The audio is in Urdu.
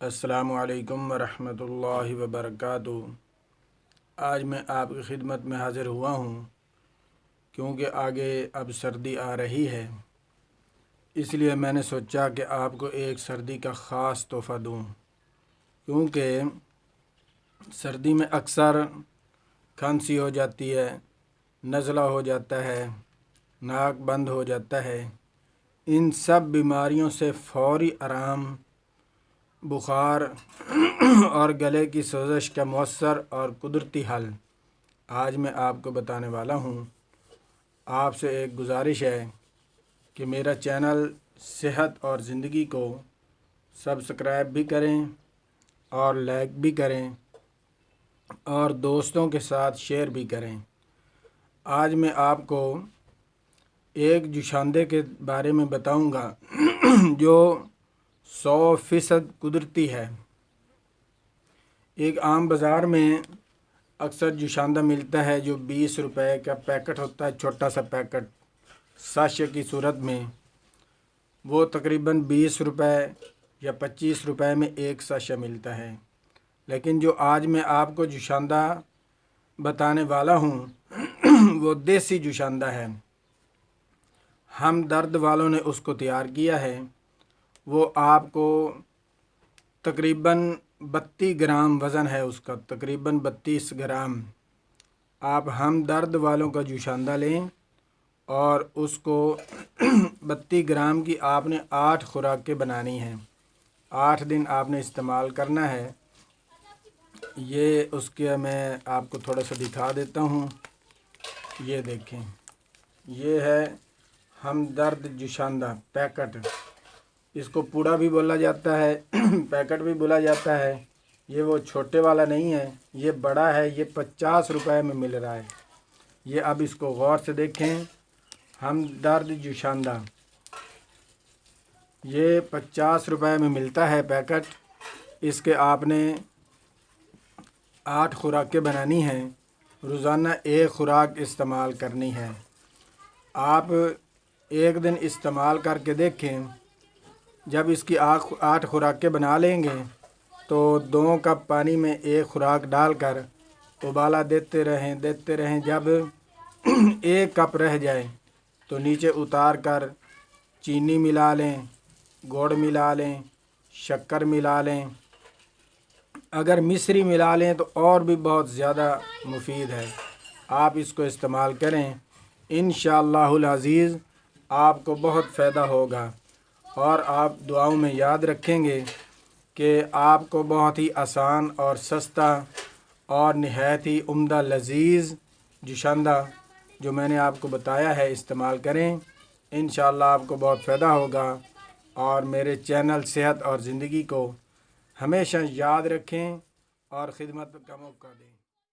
السلام علیکم ورحمۃ اللہ وبرکاتہ۔ آج میں آپ کی خدمت میں حاضر ہوا ہوں کیونکہ آگے اب سردی آ رہی ہے، اس لیے میں نے سوچا کہ آپ کو ایک سردی کا خاص تحفہ دوں، کیونکہ سردی میں اکثر کھانسی ہو جاتی ہے، نزلہ ہو جاتا ہے، ناک بند ہو جاتا ہے۔ ان سب بیماریوں سے فوری آرام، بخار اور گلے کی سوزش کا مؤثر اور قدرتی حل آج میں آپ کو بتانے والا ہوں۔ آپ سے ایک گزارش ہے کہ میرا چینل صحت اور زندگی کو سبسکرائب بھی کریں اور لائک بھی کریں اور دوستوں کے ساتھ شیئر بھی کریں۔ آج میں آپ کو ایک جوشاندے کے بارے میں بتاؤں گا جو 100% قدرتی ہے۔ ایک عام بازار میں اکثر جوشاندہ ملتا ہے جو 20 روپے کا پیکٹ ہوتا ہے، چھوٹا سا پیکٹ ساشے کی صورت میں۔ وہ تقریباً 20 روپے یا 25 روپے میں ایک ساشا ملتا ہے، لیکن جو آج میں آپ کو جوشاندہ بتانے والا ہوں وہ دیسی جوشاندہ ہے۔ ہم درد والوں نے اس کو تیار کیا ہے۔ وہ آپ کو تقریباً 32 گرام وزن ہے اس کا، تقریباً 32 گرام۔ آپ ہم درد والوں کا جوشاندہ لیں اور اس کو 32 گرام کی آپ نے 8 خوراکیں بنانی ہیں، 8 دن آپ نے استعمال کرنا ہے۔ یہ اس کے میں آپ کو تھوڑا سا دکھا دیتا ہوں۔ یہ دیکھیں، یہ ہے ہم درد جوشاندہ پیکٹ۔ اس کو پوڑا بھی بولا جاتا ہے، پیکٹ بھی بولا جاتا ہے۔ یہ وہ چھوٹے والا نہیں ہے، یہ بڑا ہے، یہ 50 روپے میں مل رہا ہے۔ یہ اب اس کو غور سے دیکھیں، ہم درد جوشاندہ یہ 50 روپے میں ملتا ہے پیکٹ۔ اس کے آپ نے 8 خوراکیں بنانی ہیں، روزانہ ایک خوراک استعمال کرنی ہے۔ آپ ایک دن استعمال کر کے دیکھیں، جب اس کی 8 خوراکیں بنا لیں گے تو 2 کپ پانی میں ایک خوراک ڈال کر ابالا دیتے رہیں۔ جب 1 کپ رہ جائے تو نیچے اتار کر چینی ملا لیں، گڑ ملا لیں، شکر ملا لیں۔ اگر مصری ملا لیں تو اور بھی بہت زیادہ مفید ہے۔ آپ اس کو استعمال کریں، انشاءاللہ العزیز آپ کو بہت فائدہ ہوگا، اور آپ دعاؤں میں یاد رکھیں گے کہ آپ کو بہت ہی آسان اور سستا اور نہایت ہی عمدہ لذیذ جوشاندہ جو میں نے آپ کو بتایا ہے استعمال کریں، انشاءاللہ آپ کو بہت فائدہ ہوگا۔ اور میرے چینل صحت اور زندگی کو ہمیشہ یاد رکھیں اور خدمت کا موقع دیں۔